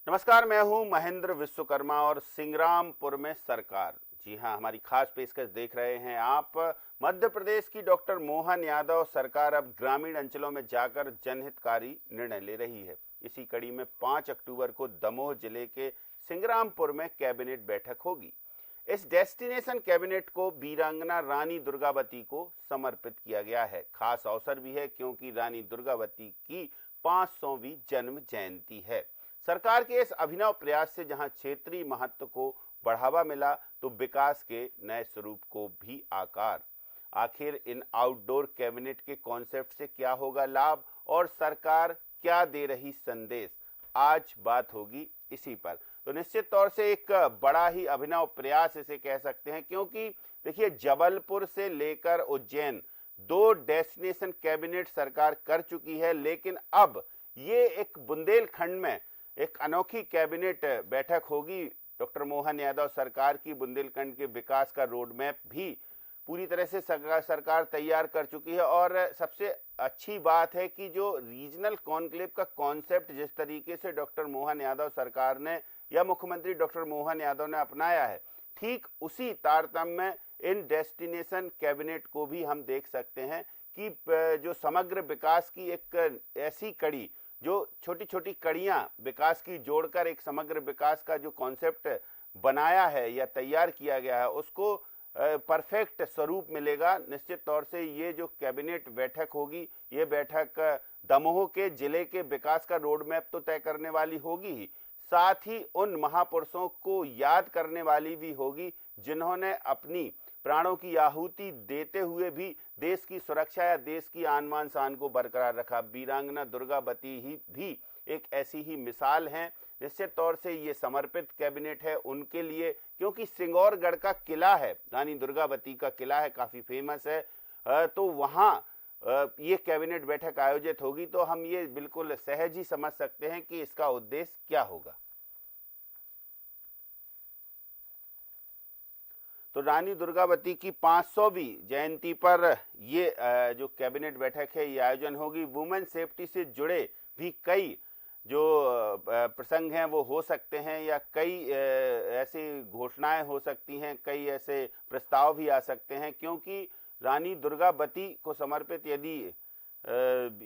नमस्कार, मैं हूं महेंद्र विश्वकर्मा और सिंग्रामपुर में सरकार। जी हां, हमारी खास पेशकश देख रहे हैं आप। मध्य प्रदेश की डॉक्टर मोहन यादव सरकार अब ग्रामीण अंचलों में जाकर जनहितकारी निर्णय ले रही है। इसी कड़ी में 5 अक्टूबर को दमोह जिले के सिंग्रामपुर में कैबिनेट बैठक होगी। इस डेस्टिनेशन कैबिनेट को वीरांगना रानी दुर्गावती को समर्पित किया गया है। खास अवसर भी है क्योंकि रानी दुर्गावती की 500वीं जन्म जयंती है। सरकार के इस अभिनव प्रयास से जहां क्षेत्रीय महत्व को बढ़ावा मिला, तो विकास के नए स्वरूप को भी आकार। आखिर इन आउटडोर कैबिनेट के कॉन्सेप्ट से क्या होगा लाभ और सरकार क्या दे रही संदेश, आज बात होगी इसी पर। तो निश्चित तौर से एक बड़ा ही अभिनव प्रयास इसे कह सकते हैं, क्योंकि देखिए, जबलपुर से लेकर उज्जैन 2 डेस्टिनेशन कैबिनेट सरकार कर चुकी है, लेकिन अब ये एक बुंदेलखंड में एक अनोखी कैबिनेट बैठक होगी। डॉक्टर मोहन यादव सरकार की बुंदेलखंड के विकास का रोड मैप भी पूरी तरह से सरकार तैयार कर चुकी है। और सबसे अच्छी बात है कि जो रीजनल कॉन्क्लेव का कॉन्सेप्ट जिस तरीके से डॉक्टर मोहन यादव सरकार ने या मुख्यमंत्री डॉक्टर मोहन यादव ने अपनाया है, ठीक उसी तारतम्य में इन डेस्टिनेशन कैबिनेट को भी हम देख सकते हैं कि जो समग्र विकास की एक ऐसी कड़ी, जो छोटी छोटी कड़ियां विकास की जोड़कर एक समग्र विकास का जो कॉन्सेप्ट बनाया है या तैयार किया गया है, उसको परफेक्ट स्वरूप मिलेगा। निश्चित तौर से ये जो कैबिनेट बैठक होगी, ये बैठक दमोह के जिले के विकास का रोड मैप तो तय करने वाली होगी ही, साथ ही उन महापुरुषों को याद करने वाली भी होगी जिन्होंने अपनी प्राणों की आहुति देते हुए भी देश की सुरक्षा या देश की आन बान शान को बरकरार रखा। वीरांगना दुर्गावती ही भी एक ऐसी ही मिसाल है। निश्चित तौर से ये समर्पित कैबिनेट है उनके लिए, क्योंकि सिंगौरगढ़ का किला है, रानी दुर्गावती का किला है, काफी फेमस है। तो वहां ये कैबिनेट बैठक आयोजित होगी, तो हम ये बिल्कुल सहज ही समझ सकते हैं कि इसका उद्देश्य क्या होगा। तो रानी दुर्गावती की 500वीं जयंती पर ये जो कैबिनेट बैठक है ये आयोजन होगी। वुमेन सेफ्टी से जुड़े भी कई जो प्रसंग हैं वो हो सकते हैं, या कई ऐसी घोषणाएं हो सकती हैं, कई ऐसे प्रस्ताव भी आ सकते हैं, क्योंकि रानी दुर्गावती को समर्पित यदि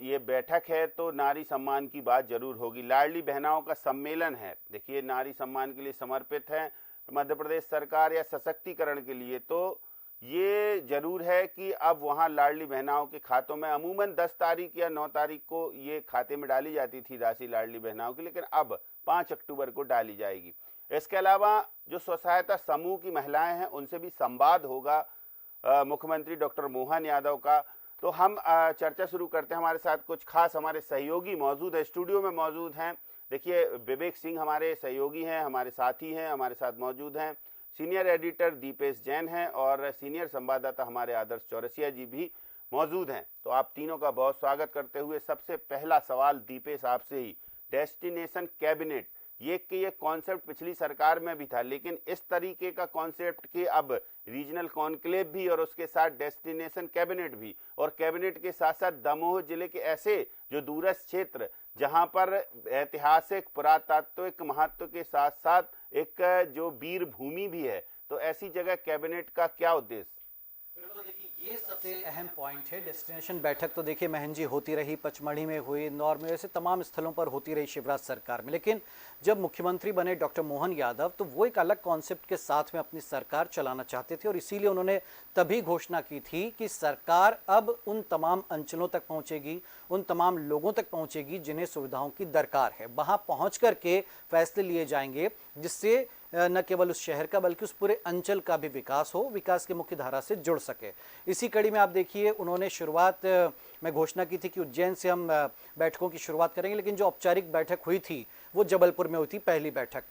ये बैठक है तो नारी सम्मान की बात जरूर होगी। लाडली बहनाओं का सम्मेलन है, देखिए, नारी सम्मान के लिए समर्पित है मध्य प्रदेश सरकार या सशक्तिकरण के लिए। तो ये जरूर है कि अब वहां लाडली बहनाओं के खातों में अमूमन 10 तारीख या 9 तारीख को ये खाते में डाली जाती थी राशि लाडली बहनाओं की, लेकिन अब 5 अक्टूबर को डाली जाएगी। इसके अलावा जो स्व सहायता समूह की महिलाएं हैं उनसे भी संवाद होगा मुख्यमंत्री डॉक्टर मोहन यादव का। तो हम चर्चा शुरू करते हैं। हमारे साथ कुछ खास हमारे सहयोगी मौजूद है, स्टूडियो में मौजूद हैं। देखिए, विवेक सिंह हमारे सहयोगी हैं, हमारे साथी हैं, हमारे साथ मौजूद हैं। सीनियर एडिटर दीपेश जैन हैं और सीनियर संवाददाता हमारे आदर्श चौरसिया जी भी मौजूद हैं। तो आप तीनों का बहुत स्वागत करते हुए सबसे पहला सवाल दीपेश आपसे ही, डेस्टिनेशन कैबिनेट, ये कॉन्सेप्ट पिछली सरकार में भी था, लेकिन इस तरीके का कॉन्सेप्ट कि अब रीजनल कॉन्क्लेव भी और उसके साथ डेस्टिनेशन कैबिनेट भी, और कैबिनेट के साथ साथ दमोह जिले के ऐसे जो दूरस्थ क्षेत्र जहां पर ऐतिहासिक पुरातात्विक महत्व के साथ साथ एक जो वीर भूमि भी है, तो ऐसी जगह कैबिनेट का क्या उद्देश्य? ये सबसे अहम पॉइंट है। डेस्टिनेशन बैठक तो देखिए महन जी होती रही, पचमढ़ी में हुई, इंदौर में, ऐसे तमाम स्थलों पर होती रही शिवराज सरकार में, लेकिन जब मुख्यमंत्री बने डॉक्टर मोहन यादव तो वो एक अलग कॉन्सेप्ट के साथ में अपनी सरकार चलाना चाहते थे, और इसीलिए उन्होंने तभी घोषणा की थी कि सरकार अब उन तमाम अंचलों तक पहुंचेगी, उन तमाम लोगों तक पहुंचेगी जिन्हें सुविधाओं की दरकार है। वहां पहुंच करके फैसले लिए जाएंगे जिससे न केवल उस शहर का बल्कि उस पूरे अंचल का भी विकास हो, विकास की मुख्य धारा से जुड़ सके। इसी कड़ी में आप देखिए, उन्होंने शुरुआत में घोषणा की थी कि उज्जैन से हम बैठकों की शुरुआत करेंगे, लेकिन जो औपचारिक बैठक हुई थी वो जबलपुर में हुई थी, पहली बैठक।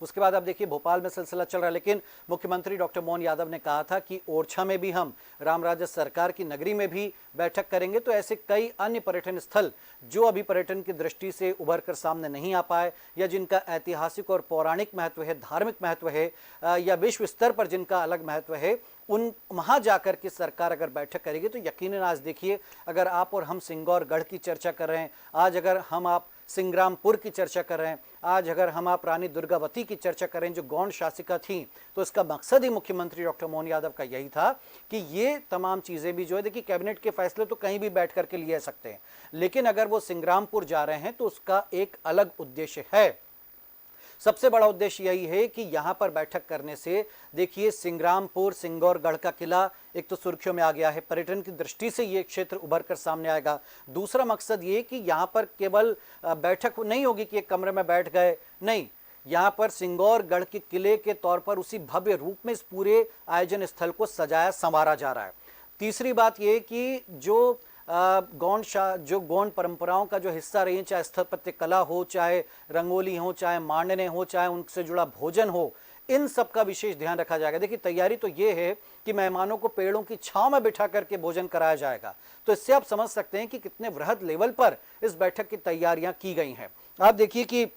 उसके बाद आप देखिए भोपाल में सिलसिला चल रहा है, लेकिन मुख्यमंत्री डॉक्टर मोहन यादव ने कहा था कि ओरछा में भी हम रामराजा सरकार की नगरी में भी बैठक करेंगे। तो ऐसे कई अन्य पर्यटन स्थल जो अभी पर्यटन की दृष्टि से उभर कर सामने नहीं आ पाए, या जिनका ऐतिहासिक और पौराणिक महत्व है, धार्मिक महत्व है, या विश्व स्तर पर जिनका अलग महत्व है, उन वहां जाकर के सरकार अगर बैठक करेगी तो यकीनन आज देखिए, अगर आप और हम सिंगौरगढ़ की चर्चा कर रहे हैं, आज अगर हम आप सिंग्रामपुर की चर्चा कर रहे हैं, आज अगर हम आप रानी दुर्गावती की चर्चा करें जो गौण शासिका थी, तो इसका मकसद ही मुख्यमंत्री डॉक्टर मोहन यादव का यही था कि ये तमाम चीजें भी जो है, देखिए कैबिनेट के फैसले तो कहीं भी बैठ करके लिए सकते हैं, लेकिन अगर वो सिंग्रामपुर जा रहे हैं तो उसका एक अलग उद्देश्य है। सबसे बड़ा उद्देश्य यही है कि यहां पर बैठक करने से देखिए सिंग्रामपुर सिंगौरगढ़ का किला एक तो सुर्खियों में आ गया है, पर्यटन की दृष्टि से ये क्षेत्र उभर कर सामने आएगा। दूसरा मकसद ये कि यहां पर केवल बैठक नहीं होगी कि एक कमरे में बैठ गए, नहीं, यहां पर सिंगौरगढ़ के किले के तौर पर उसी भव्य रूप में इस पूरे आयोजन स्थल को सजाया संवारा जा रहा है। तीसरी बात यह कि जो गौण परंपराओं का जो हिस्सा रही है, चाहे स्थापत्य कला हो, चाहे रंगोली हो, चाहे मांडने हो, चाहे उनसे जुड़ा भोजन हो, इन सब का विशेष ध्यान रखा जाएगा। देखिए तैयारी तो ये है कि मेहमानों को पेड़ों की छांव में बिठा करके भोजन कराया जाएगा, तो इससे आप समझ सकते हैं कि कितने वृहद लेवल पर इस बैठक की तैयारियां की गई हैं। आप देखिए कि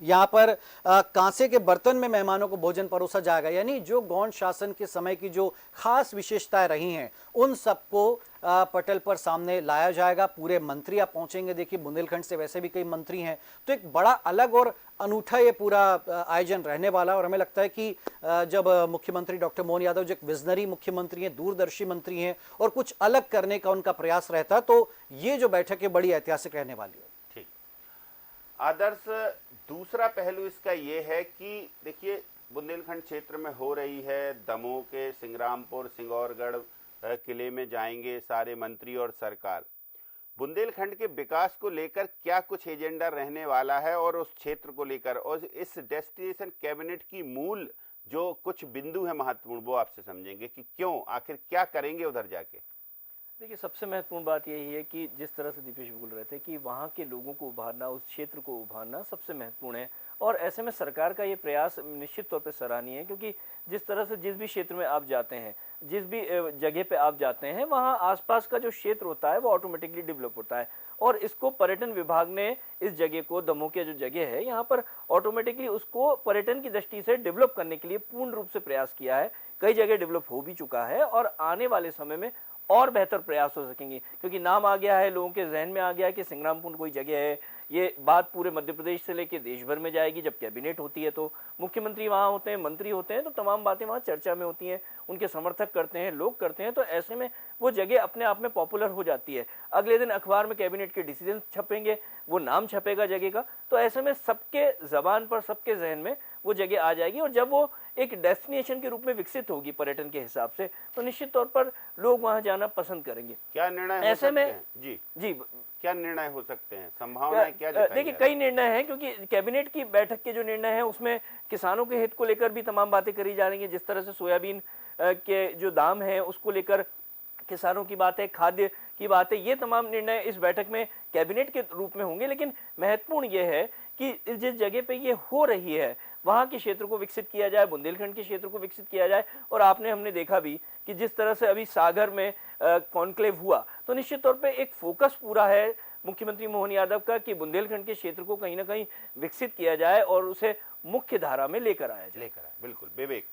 यहाँ पर कांसे के बर्तन में मेहमानों को भोजन परोसा जाएगा, यानी जो गौण शासन के समय की जो खास विशेषताएं रही हैं उन सबको पटल पर सामने लाया जाएगा। पूरे मंत्री आप पहुंचेंगे, देखिए बुंदेलखंड से वैसे भी कई मंत्री हैं, तो एक बड़ा अलग और अनूठा ये पूरा आयोजन रहने वाला है। और हमें लगता है कि जब मुख्यमंत्री डॉक्टर मोहन यादव जो एक विजनरी मुख्यमंत्री हैं, दूरदर्शी मंत्री हैं और कुछ अलग करने का उनका प्रयास रहता है, तो ये जो बैठक है बड़ी ऐतिहासिक रहने वाली है। ठीक आदर्श, दूसरा पहलू इसका ये है कि देखिए बुंदेलखंड क्षेत्र में हो रही है, दमोह के सिंग्रामपुर सिंगौरगढ़ किले में जाएंगे सारे मंत्री और सरकार। बुंदेलखंड के विकास को लेकर क्या कुछ एजेंडा रहने वाला है और उस क्षेत्र को लेकर, और इस डेस्टिनेशन कैबिनेट की मूल जो कुछ बिंदु है महत्वपूर्ण, वो आपसे समझेंगे कि क्यों, आखिर क्या करेंगे उधर जाके। देखिए सबसे महत्वपूर्ण बात यही है कि जिस तरह से दीपेश बोल रहे थे कि वहाँ के लोगों को उभारना, उस क्षेत्र को उभारना सबसे महत्वपूर्ण है। और ऐसे में सरकार का ये प्रयास निश्चित तौर पे सराहनीय है, क्योंकि जिस तरह से जिस भी क्षेत्र में आप जाते हैं, जिस भी जगह पे आप जाते हैं, वहाँ आसपास का जो क्षेत्र होता है वो ऑटोमेटिकली डेवलप होता है। और इसको पर्यटन विभाग ने इस जगह को, दमोह की जो जगह है यहाँ पर, ऑटोमेटिकली उसको पर्यटन की दृष्टि से डेवलप करने के लिए पूर्ण रूप से प्रयास किया है। कई जगह डेवलप हो भी चुका है और आने वाले समय में और बेहतर प्रयास हो सकेंगे, क्योंकि नाम आ गया है, लोगों के जहन में आ गया है कि सिंग्रामपुर कोई जगह है। ये बात पूरे मध्य प्रदेश से लेकर देश भर में जाएगी। जब कैबिनेट होती है तो मुख्यमंत्री वहाँ होते हैं, मंत्री होते हैं, तो तमाम बातें वहाँ चर्चा में होती हैं, उनके समर्थक करते हैं, लोग करते हैं, तो ऐसे में वो जगह अपने आप में पॉपुलर हो जाती है। अगले दिन अखबार में कैबिनेट के डिसीजन छपेंगे, वो नाम छपेगा जगह का, तो ऐसे में सबके जबान पर, सबके जहन में वो जगह आ जाएगी। और जब वो एक डेस्टिनेशन के रूप में विकसित होगी पर्यटन के हिसाब से, तो निश्चित तौर पर लोग वहां जाना पसंद करेंगे। क्या निर्णय ऐसे में जी क्या निर्णय हो सकते हैं, संभावनाएं क्या जताई? देखिए कई निर्णय हैं, क्योंकि कैबिनेट की बैठक के जो निर्णय हैं उसमें किसानों के हित को लेकर भी तमाम बातें करी जा रही हैं। जिस तरह से सोयाबीन के जो दाम हैं उसको लेकर किसानों की बात है, खाद्य की बात है, ये तमाम निर्णय इस बैठक में कैबिनेट के रूप में होंगे। लेकिन महत्वपूर्ण ये है कि जिस जगह पे ये हो रही है वहां के क्षेत्र को विकसित किया जाए, बुंदेलखंड के क्षेत्र को विकसित किया जाए। और आपने, हमने देखा भी कि जिस तरह से अभी सागर में कॉन्क्लेव हुआ, तो निश्चित तौर पे एक फोकस पूरा है मुख्यमंत्री मोहन यादव का कि बुंदेलखंड के क्षेत्र को कहीं ना कहीं विकसित किया जाए और उसे मुख्य धारा में लेकर आया जाए। बिल्कुल विवेक,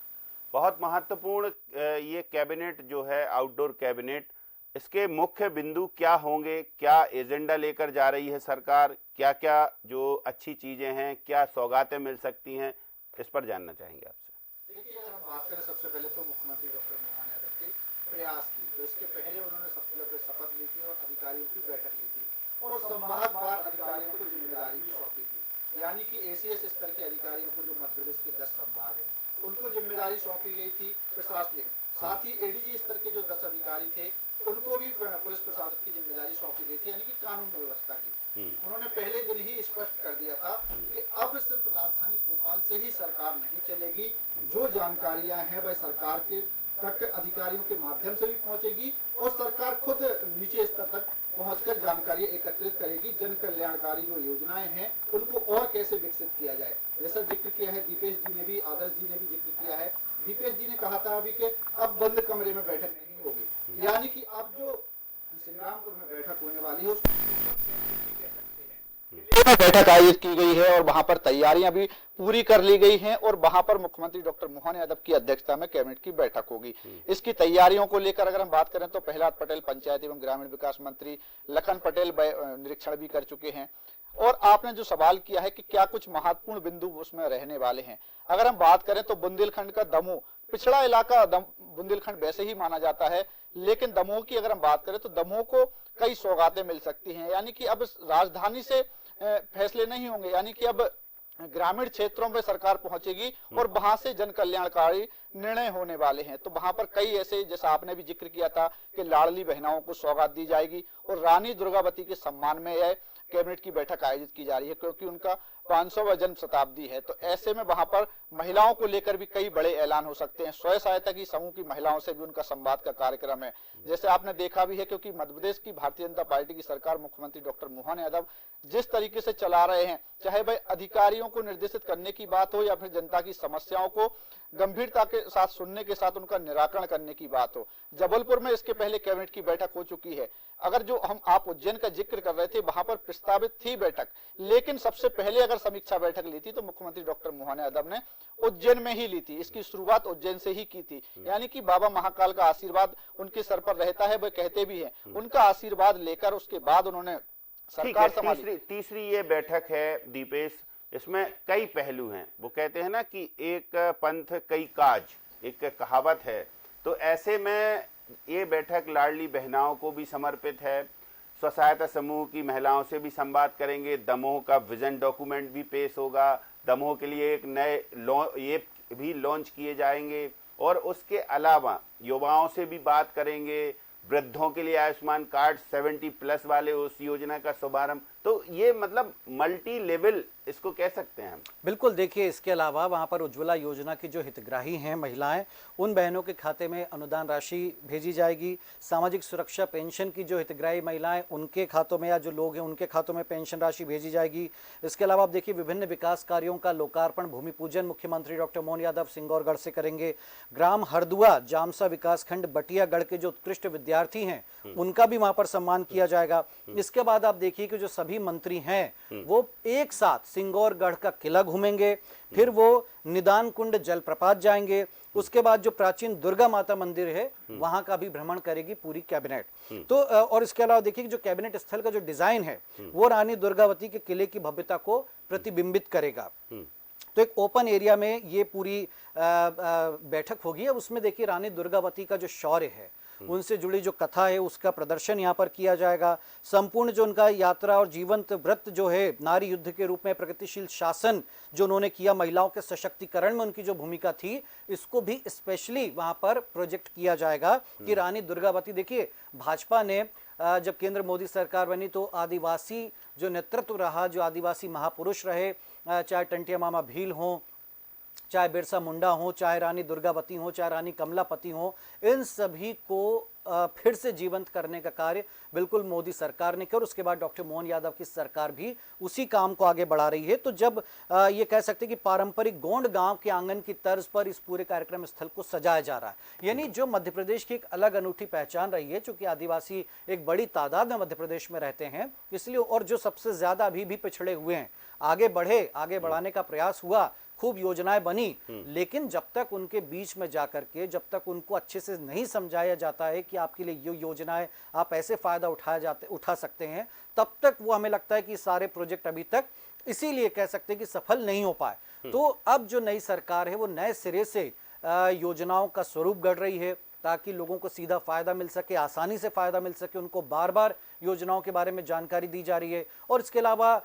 बहुत महत्वपूर्ण ये कैबिनेट जो है, आउटडोर कैबिनेट, इसके मुख्य बिंदु क्या होंगे, क्या एजेंडा लेकर जा रही है सरकार, क्या क्या जो अच्छी चीजें हैं, क्या सौगातें मिल सकती हैं, इस पर जानना चाहेंगे आपसे। देखिए अगर हम बात करें सबसे पहले तो मुख्यमंत्री डॉक्टर मोहन यादव के प्रयास की, तो इसके पहले उन्होंने सबसे पहले शपथ ली थी और अधिकारियों की बैठक ली थी और संभागवार अधिकारियों को जिम्मेदारी भी सौंपी थी। यानी कि एसीएस स्तर के अधिकारियों को, जो मध्य प्रदेश के 10 संभाग है, उनको जिम्मेदारी सौंपी गई थी प्रशासनिक। साथ ही एडीजी स्तर के जो 10 अधिकारी थे उनको भी पुलिस प्रशासन की जिम्मेदारी सौंपी गई थी, यानी कि कानून व्यवस्था की। उन्होंने पहले दिन ही स्पष्ट कर दिया था कि अब सिर्फ राजधानी भोपाल से ही सरकार नहीं चलेगी, जो जानकारियां हैं वह सरकार के तक अधिकारियों के माध्यम से भी पहुंचेगी और सरकार खुद नीचे स्तर तक पहुंचकर जानकारी एकत्रित करेगी। जन कल्याणकारी जो योजनाएं हैं उनको और कैसे विकसित किया जाए, जैसा जिक्र किया है दीपेश जी ने भी, आदर्श जी ने भी जिक्र किया है। दीपेश जी ने कहा था अभी कि अब बंद कमरे में बैठक नहीं होगी, यानी कि अब जो सिंग्रामपुर में बैठक होने वाली है बैठक आयोजित की गई है और वहां पर तैयारियां भी पूरी कर ली गई हैं और वहां पर मुख्यमंत्री डॉक्टर मोहन यादव की अध्यक्षता में कैबिनेट की बैठक होगी। इसकी तैयारियों को लेकर अगर हम बात करें तो प्रहलाद पटेल पंचायत एवं ग्रामीण विकास मंत्री, लखन पटेल निरीक्षण भी कर चुके हैं और आपने जो सवाल किया है कि क्या कुछ महत्वपूर्ण बिंदु उसमें रहने वाले हैं, अगर हम बात करें तो बुंदेलखंड का दमोह पिछड़ा इलाका, बुंदेलखंड वैसे ही माना जाता है, लेकिन दमोह की अगर हम बात करें तो दमोह को कई सौगातें मिल सकती हैं। यानी कि अब राजधानी से फैसले नहीं होंगे, यानी कि अब ग्रामीण क्षेत्रों में सरकार पहुंचेगी और वहां से जन कल्याणकारी निर्णय होने वाले हैं। तो वहां पर कई ऐसे, जैसा आपने भी जिक्र किया था कि लाडली बहनाओं को सौगात दी जाएगी और रानी दुर्गावती के सम्मान में यह कैबिनेट की बैठक आयोजित की जा रही है, क्योंकि उनका 500वां जन्म शताब्दी है। तो ऐसे में वहां पर महिलाओं को लेकर भी कई बड़े ऐलान हो सकते हैं। स्वयं सहायता की समूह की महिलाओं से भी उनका संवाद का कार्यक्रम है, जैसे आपने देखा भी है, क्योंकि मध्य प्रदेश की भारतीय जनता पार्टी की सरकार, मुख्यमंत्री डॉक्टर मोहन यादव जिस तरीके से चला रहे हैं, चाहे वह अधिकारियों को निर्देशित करने की बात हो या फिर जनता की समस्याओं को गंभीरता के साथ सुनने के साथ उनका निराकरण करने की बात हो। जबलपुर में इसके पहले कैबिनेट की बैठक हो चुकी है। अगर जो आप उज्जैन का जिक्र कर रहे थे, वहां पर प्रस्तावित थी बैठक, लेकिन सबसे पहले अगर समीक्षा बैठक ली थी तो मुख्यमंत्री डॉक्टर मोहन यादव ने उज्जैन में ही ली थी। इसकी शुरुआत उज्जैन से ही की थी। यानी कि बाबा महाकाल का आशीर्वाद उनके सर पर रहता है, वह कहते भी हैं, उनका आशीर्वाद लेकर उसके बाद उन्होंने सरकार संभाली। तीसरी ये बैठक है दीपेश, इसमें कई पहलू हैं। वो कहते हैं ना कि एक पंथ कई काज, एक कहावत है। तो ऐसे में ये बैठक लाडली बहनाओं को भी समर्पित है, स्व सहायता समूह की महिलाओं से भी संवाद करेंगे, दमोह का विजन डॉक्यूमेंट भी पेश होगा, दमोह के लिए एक नए ये भी लॉन्च किए जाएंगे, और उसके अलावा युवाओं से भी बात करेंगे, वृद्धों के लिए आयुष्मान कार्ड 70+ वाले उस योजना का शुभारंभ। तो ये मतलब मल्टी लेवल इसको कह सकते हैं हम। बिल्कुल, देखिए इसके अलावा वहां पर उज्ज्वला योजना की जो हितग्राही हैं महिलाएं, उन बहनों के खाते में अनुदान राशि भेजी जाएगी। सामाजिक सुरक्षा पेंशन की जो हितग्राही महिलाएं, उनके खातों में या जो लोग हैं उनके खातों में पेंशन राशि भेजी जाएगी। इसके अलावा आप देखिए विभिन्न विकास कार्यों का लोकार्पण, भूमि पूजन मुख्यमंत्री डॉक्टर मोहन यादव सिंगौरगढ़ से करेंगे। ग्राम हरदुआ जामसा विकासखंड बटियागढ़ के जो उत्कृष्ट विद्यार्थी हैं उनका भी वहां पर सम्मान किया जाएगा। इसके बाद आप देखिए कि जो सभी मंत्री हैं वो एक साथ सिंगौरगढ़ का किला घूमेंगे, फिर वो निदान कुंड जलप्रपात जाएंगे, उसके बाद जो प्राचीन दुर्गा माता मंदिर है वहां का भी भ्रमण करेगी पूरी कैबिनेट। तो और इसके अलावा देखिए कि जो कैबिनेट स्थल का जो डिजाइन है वो रानी दुर्गावती के किले की भव्यता को प्रतिबिंबित करेगा। तो एक ओपन एरिया में ये पूरी बैठक होगी। अब उसमें देखिए रानी दुर्गावती का जो शौर्य है, उनसे जुड़ी जो कथा है उसका प्रदर्शन यहाँ पर किया जाएगा। संपूर्ण जो उनका यात्रा और जीवंत व्रत जो है, नारी युद्ध के रूप में प्रगतिशील शासन जो उन्होंने किया, महिलाओं के सशक्तिकरण में उनकी जो भूमिका थी, इसको भी स्पेशली वहां पर प्रोजेक्ट किया जाएगा कि रानी दुर्गावती। देखिए भाजपा ने जब केंद्र मोदी सरकार बनी तो आदिवासी जो नेतृत्व रहा, जो आदिवासी महापुरुष रहे, चाहे टंटिया मामा भील हों, चाहे बिरसा मुंडा हो, चाहे रानी दुर्गावती हो, चाहे रानी कमलापति हो, इन सभी को फिर से जीवंत करने का कार्य बिल्कुल मोदी सरकार ने किया और उसके बाद डॉक्टर मोहन यादव की सरकार भी उसी काम को आगे बढ़ा रही है। तो जब ये कह सकते हैं कि पारंपरिक गोंड गांव के आंगन की तर्ज पर इस पूरे कार्यक्रम स्थल को सजाया जा रहा है, यानी जो मध्य प्रदेश की एक अलग अनूठी पहचान रही है, चूंकि आदिवासी एक बड़ी तादाद में मध्य प्रदेश में रहते हैं, इसलिए, और जो सबसे ज्यादा अभी भी पिछड़े हुए हैं, आगे बढ़ाने का प्रयास हुआ, खूब योजनाएं बनी, लेकिन जब तक उनके बीच में जाकर के, जब तक उनको अच्छे से नहीं समझाया जाता है कि आपके लिए ये योजनाएं आप ऐसे फायदा उठा सकते हैं, तब तक वो, हमें लगता है कि सारे प्रोजेक्ट अभी तक इसीलिए कह सकते हैं कि सफल नहीं हो पाए। तो अब जो नई सरकार है वो नए सिरे से योजनाओं का स्वरूप गढ़ रही है ताकि लोगों को सीधा फायदा मिल सके, आसानी से फायदा मिल सके, उनको बार बार योजनाओं के बारे में जानकारी दी जा रही है। और इसके अलावा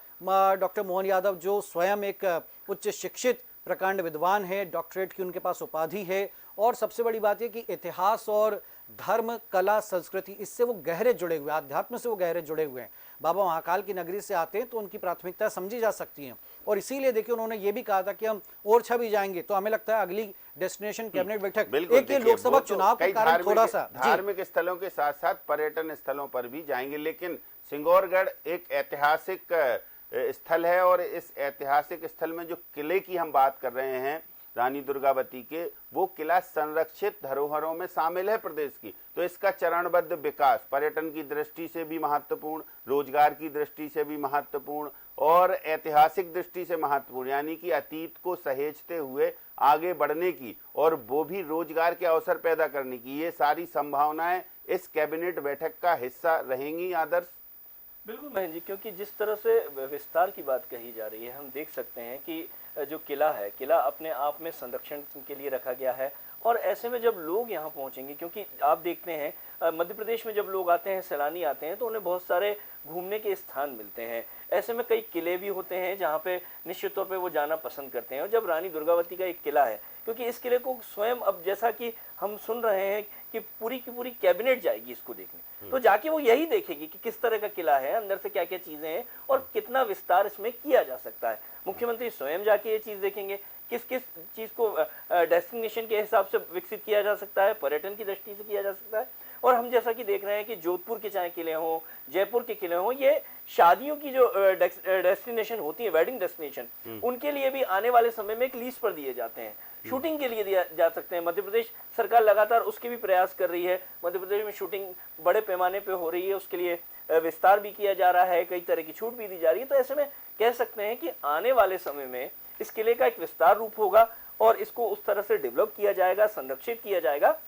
डॉक्टर मोहन यादव जो स्वयं एक उच्च शिक्षित प्रकांड विद्वान है, डॉक्टरेट की उनके पास उपाधि है, और सबसे बड़ी बात यह कि इतिहास और धर्म, कला, संस्कृति, इससे वो गहरे जुड़े हुए, आध्यात्म से वो गहरे जुड़े हुए हैं। बाबा महाकाल की नगरी से आते हैं तो उनकी प्राथमिकता समझी जा सकती है, और इसीलिए देखिए उन्होंने ये भी कहा था कि हम ओरछा भी जाएंगे। तो हमें लगता है अगली डेस्टिनेशन कैबिनेट बैठक, एक ये लोकसभा चुनाव के कारण थोड़ा सा धार्मिक स्थलों के साथ साथ पर्यटन स्थलों पर भी जाएंगे, लेकिन सिंगौरगढ़ एक ऐतिहासिक स्थल है, और इस ऐतिहासिक स्थल में जो किले की हम बात कर रहे हैं रानी दुर्गावती के, वो किला संरक्षित धरोहरों में शामिल है प्रदेश की। तो इसका चरणबद्ध विकास पर्यटन की दृष्टि से भी महत्वपूर्ण, रोजगार की दृष्टि से भी महत्वपूर्ण, और ऐतिहासिक दृष्टि से महत्वपूर्ण, यानी कि अतीत को सहेजते हुए आगे बढ़ने की और वो भी रोजगार के अवसर पैदा करने की, ये सारी संभावनाएं इस कैबिनेट बैठक का हिस्सा रहेंगी। आदर्श बिल्कुल बहन जी, क्योंकि जिस तरह से विस्तार की बात कही जा रही है, हम देख सकते हैं कि जो किला है, किला अपने आप में संरक्षण के लिए रखा गया है। और ऐसे में जब लोग यहाँ पहुँचेंगे, क्योंकि आप देखते हैं मध्य प्रदेश में जब लोग आते हैं, सैलानी आते हैं, तो उन्हें बहुत सारे घूमने के स्थान मिलते हैं। ऐसे में कई किले भी होते हैं जहाँ पे निश्चित तौर पे वो जाना पसंद करते हैं। और जब रानी दुर्गावती का एक किला है, क्योंकि इस किले को स्वयं, अब जैसा कि हम सुन रहे हैं कि पूरी की पूरी कैबिनेट जाएगी इसको देखने, तो जाके वो यही देखेगी कि किस तरह का किला है, अंदर से क्या क्या चीजें हैं और कितना विस्तार इसमें किया जा सकता है। मुख्यमंत्री स्वयं जाके ये चीज देखेंगे, किस किस चीज को डेस्टिनेशन के हिसाब से विकसित किया जा सकता है, पर्यटन की दृष्टि से किया जा सकता है। और हम जैसा कि देख रहे हैं कि जोधपुर के चाहे किले हों, जयपुर के किले हों, ये शादियों की जो डेस्टिनेशन होती है, वेडिंग डेस्टिनेशन, उनके लिए भी आने वाले समय में एक लीज पर दिए जाते हैं, शूटिंग के लिए दिया जा सकते हैं। मध्य प्रदेश सरकार लगातार उसके भी प्रयास कर रही है। मध्य प्रदेश में शूटिंग बड़े पैमाने पे हो रही है, उसके लिए विस्तार भी किया जा रहा है, कई तरह की छूट भी दी जा रही है। तो ऐसे में कह सकते हैं कि आने वाले समय में इस किले का एक विस्तार रूप होगा और इसको उस तरह से डेवलप किया जाएगा, संरक्षित किया जाएगा।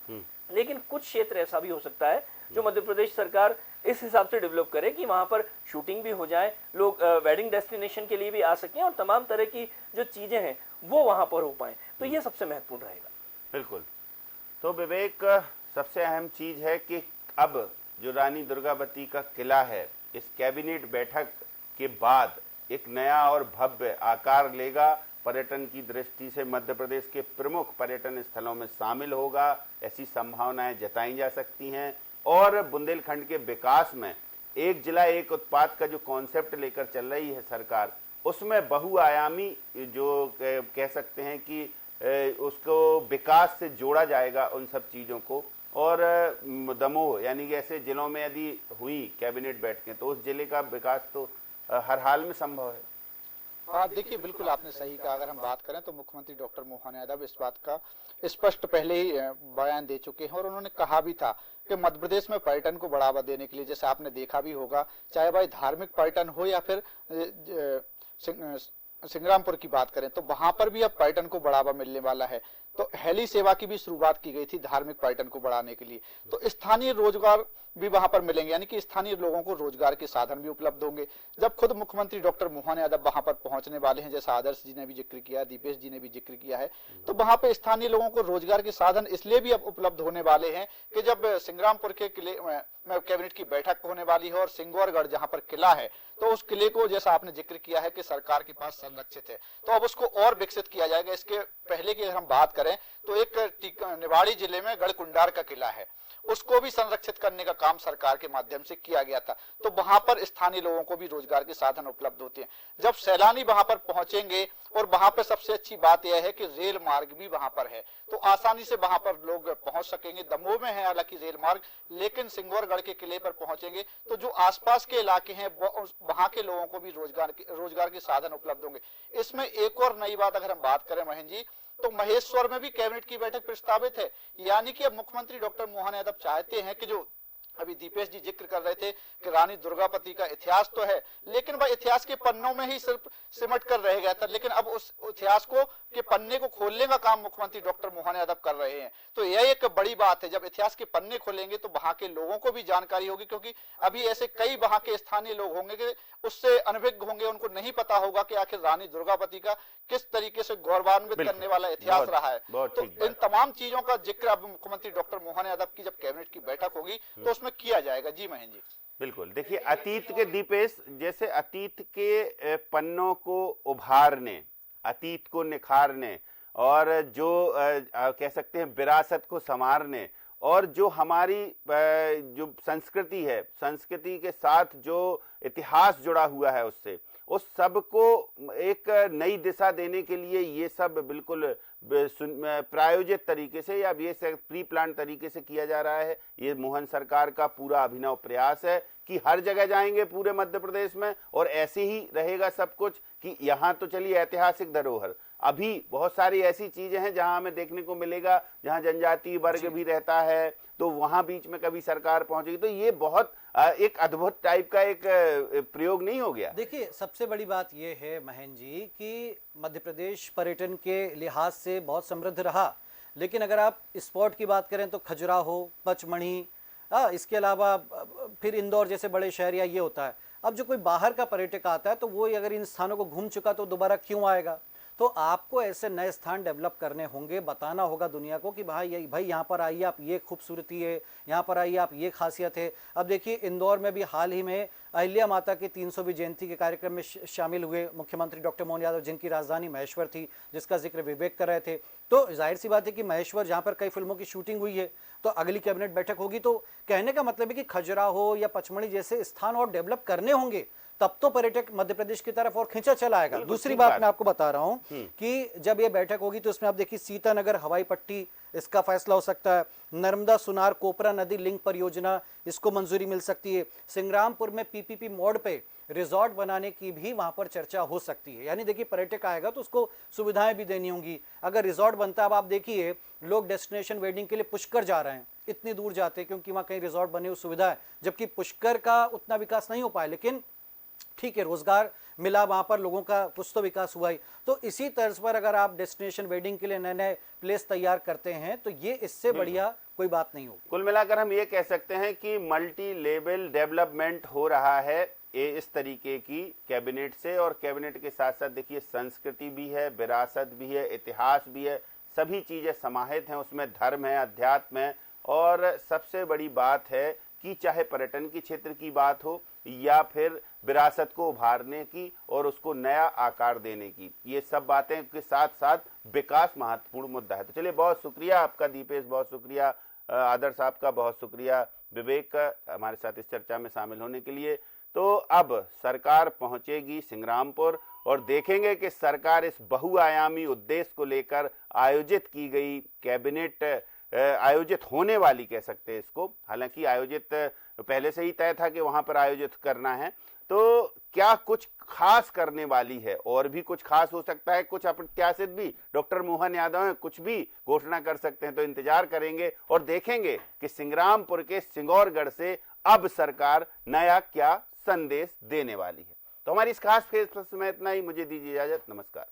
लेकिन कुछ क्षेत्र ऐसा भी हो सकता है जो मध्य प्रदेश सरकार इस हिसाब से डेवलप करे कि वहां पर शूटिंग भी हो जाए, लोग वेडिंग डेस्टिनेशन के लिए भी आ सकें और तमाम तरह की जो चीजें हैं वो वहां पर हो पाए। तो ये सबसे महत्वपूर्ण रहेगा। बिल्कुल। तो विवेक, सबसे अहम चीज है कि अब जो रानी दुर्गावती का किला है, इस कैबिनेट बैठक के बाद एक नया और भव्य आकार लेगा, पर्यटन की दृष्टि से मध्य प्रदेश के प्रमुख पर्यटन स्थलों में शामिल होगा, ऐसी संभावनाएं जताई जा सकती हैं। और बुंदेलखंड के विकास में एक जिला एक उत्पाद का जो कॉन्सेप्ट लेकर चल रही है सरकार, उसमें बहुआयामी जो कह सकते हैं कि उसको विकास से जोड़ा जाएगा उन सब चीज़ों को। और दमोह यानी कि ऐसे जिलों में यदि हुई कैबिनेट बैठकें तो उस जिले का विकास तो हर हाल में संभव है। हाँ, देखिए बिल्कुल आपने सही कहा। अगर हम बात करें तो मुख्यमंत्री डॉक्टर मोहन यादव इस बात का स्पष्ट पहले ही बयान दे चुके हैं और उन्होंने कहा भी था कि मध्य प्रदेश में पर्यटन को बढ़ावा देने के लिए, जैसे आपने देखा भी होगा, चाहे भाई धार्मिक पर्यटन हो या फिर सिंग्रामपुर की बात करें, तो वहां पर भी अब पर्यटन को बढ़ावा मिलने वाला है। तो हेली सेवा की भी शुरुआत की गई थी धार्मिक पर्यटन को बढ़ाने के लिए। तो स्थानीय रोजगार भी वहां पर मिलेंगे, यानी कि स्थानीय लोगों को रोजगार के साधन भी उपलब्ध होंगे। जब खुद मुख्यमंत्री डॉक्टर मोहन यादव वहां पर पहुंचने वाले हैं, जैसा आदर्श जी ने भी जिक्र किया, दीपेश जी ने भी जिक्र किया है, तो वहां पे स्थानीय लोगों को रोजगार के साधन इसलिए भी अब उपलब्ध होने वाले हैं कि जब सिंग्रामपुर के किले में कैबिनेट की बैठक होने वाली है और सिंगौरगढ़ जहां पर किला है, तो उस किले को जैसा आपने जिक्र किया है कि सरकार के पास संरक्षित है, तो अब उसको और विकसित किया जाएगा। इसके पहले की अगर हम बात करें तो एक निवाड़ी जिले में गढ़कुंडार का किला है, उसको भी संरक्षित करने का काम सरकार के माध्यम से किया गया था। तो वहां पर स्थानीय लोगों को भी रोजगार के साधन उपलब्ध होते हैं। जब सैलानी वहां पर पहुंचेंगे, और वहां पर सबसे अच्छी बात यह है कि रेल मार्ग भी वहां पर है, तो आसानी से वहां पर लोग पहुंच सकेंगे। दमोह में है हालांकि रेल मार्ग, लेकिन सिंगौरगढ़ के किले पर पहुंचेंगे तो जो आसपास के इलाके हैं वहां के लोगों को भी रोजगार के साधन उपलब्ध होंगे। इसमें एक और नई बात अगर हम बात करें महेंद्र जी, तो महेश्वर में भी कैबिनेट की बैठक प्रस्तावित है। यानी कि अब मुख्यमंत्री डॉक्टर मोहन यादव चाहते हैं कि जो अभी दीपेश जी जिक्र कर रहे थे कि रानी दुर्गावती का इतिहास तो है, लेकिन वह इतिहास के पन्नों में ही सिर्फ सिमट कर रह गया था, लेकिन अब उस इतिहास को के पन्ने को खोलने का काम मुख्यमंत्री डॉक्टर मोहन यादव कर रहे हैं। तो यह एक बड़ी बात है, जब इतिहास के पन्ने खोलेंगे तो वहां के लोगों को भी जानकारी होगी, क्योंकि अभी ऐसे कई वहां के स्थानीय लोग होंगे कि उससे अनभिज्ञ होंगे, उनको नहीं पता होगा कि आखिर रानी दुर्गावती का किस तरीके से गौरवान्वित करने वाला इतिहास रहा है। तो इन तमाम चीजों का जिक्र अब मुख्यमंत्री डॉक्टर मोहन यादव की जब कैबिनेट की बैठक होगी तो उसमें किया जाएगा। जी महेंद्र जी, बिल्कुल। देखिए, अतीत के दीपेश, जैसे अतीत के पन्नों को उभारने, अतीत को निखारने और जो कह सकते हैं विरासत को संवारने, और जो हमारी जो संस्कृति है, संस्कृति के साथ जो इतिहास जुड़ा हुआ है उससे, उस सब को एक नई दिशा देने के लिए ये सब बिल्कुल प्रायोजित तरीके से या ये प्री प्लान तरीके से किया जा रहा है। ये मोहन सरकार का पूरा अभिनव प्रयास है कि हर जगह जाएंगे पूरे मध्य प्रदेश में और ऐसे ही रहेगा सब कुछ, कि यहाँ तो चलिए ऐतिहासिक धरोहर, अभी बहुत सारी ऐसी चीजें हैं जहां हमें देखने को मिलेगा जहां जनजातीय वर्ग भी रहता है, तो वहां बीच में कभी सरकार पहुंचेगी। तो ये बहुत एक अद्भुत टाइप का एक प्रयोग नहीं हो गया। देखिए, सबसे बड़ी बात यह है महेंद्र जी कि मध्य प्रदेश पर्यटन के लिहाज से बहुत समृद्ध रहा, लेकिन अगर आप स्पॉट की बात करें तो खजुराहो, पचमढ़ी, इसके अलावा फिर इंदौर जैसे बड़े शहर या ये होता है, अब जो कोई बाहर का पर्यटक आता है तो वो अगर इन स्थानों को घूम चुका तो दोबारा क्यों आएगा? तो आपको ऐसे नए स्थान डेवलप करने होंगे, बताना होगा दुनिया को कि भाई यहाँ पर आइए आप, ये खूबसूरती है, यहाँ पर आइए आप, ये खासियत है। अब देखिए इंदौर में भी हाल ही में अहिल्या माता की 300वीं जयंती के कार्यक्रम में शामिल हुए मुख्यमंत्री डॉक्टर मोहन यादव, जिनकी राजधानी महेश्वर थी, जिसका जिक्र विवेक कर रहे थे। तो जाहिर सी बात है कि महेश्वर जहाँ पर कई फिल्मों की शूटिंग हुई है, तो अगली कैबिनेट बैठक होगी, तो कहने का मतलब है कि खजुराहो या पचमढ़ी जैसे स्थान और डेवलप करने होंगे, तब तो पर्यटक मध्य प्रदेश की तरफ और खींचा चला आएगा। दूसरी बात मैं आपको बता रहा हूं कि जब ये बैठक होगी तो इसमें आप देखिए सीतानगर हवाई पट्टी, इसका फैसला हो सकता है। नर्मदा सुनार कोपरा नदी लिंक परियोजना, इसको मंजूरी मिल सकती है। सिंग्रामपुर में पीपीपी मोड पे रिजॉर्ट बनाने की भी वहां पर चर्चा हो सकती है। यानी देखिए पर्यटक आएगा तो उसको सुविधाएं भी देनी होंगी। अगर रिजॉर्ट बनता है, अब आप देखिए लोग डेस्टिनेशन वेडिंग के लिए पुष्कर जा रहे हैं, इतनी दूर जाते हैं क्योंकि वहां कहीं रिजॉर्ट बने हुई सुविधा है, जबकि पुष्कर का उतना विकास नहीं हो पाया, लेकिन ठीक है रोजगार मिला, वहां पर लोगों का कुछ तो विकास हुआ ही। तो इसी तर्ज पर अगर आप डेस्टिनेशन वेडिंग के लिए नए नए प्लेस तैयार करते हैं तो ये इससे बढ़िया कोई बात नहीं होगी। कुल मिलाकर हम ये कह सकते हैं कि मल्टी लेवल डेवलपमेंट हो रहा है इस तरीके की कैबिनेट से, और कैबिनेट के साथ साथ देखिए संस्कृति भी है, विरासत भी है, इतिहास भी है, सभी चीजें समाहित हैं उसमें, धर्म है, अध्यात्म है, और सबसे बड़ी बात है कि चाहे पर्यटन की क्षेत्र की बात हो या फिर विरासत को उभारने की और उसको नया आकार देने की, ये सब बातें के साथ साथ विकास महत्वपूर्ण मुद्दा है। तो चलिए, बहुत शुक्रिया आपका दीपेश, बहुत शुक्रिया आदर्श आपका, बहुत शुक्रिया विवेक का हमारे साथ इस चर्चा में शामिल होने के लिए। तो अब सरकार पहुंचेगी सिंग्रामपुर और देखेंगे कि सरकार इस बहुआयामी उद्देश्य को लेकर आयोजित की गई कैबिनेट, आयोजित होने वाली कह सकते हैं इसको, हालांकि आयोजित पहले से ही तय था कि वहां पर आयोजित करना है, तो क्या कुछ खास करने वाली है, और भी कुछ खास हो सकता है, कुछ अप्रत्याशित भी डॉक्टर मोहन यादव हैं, कुछ भी घोषणा कर सकते हैं। तो इंतजार करेंगे और देखेंगे कि सिंग्रामपुर के सिंगौरगढ़ से अब सरकार नया क्या संदेश देने वाली है। तो हमारी इस खास फेस में इतना ही, मुझे दीजिए इजाजत, नमस्कार।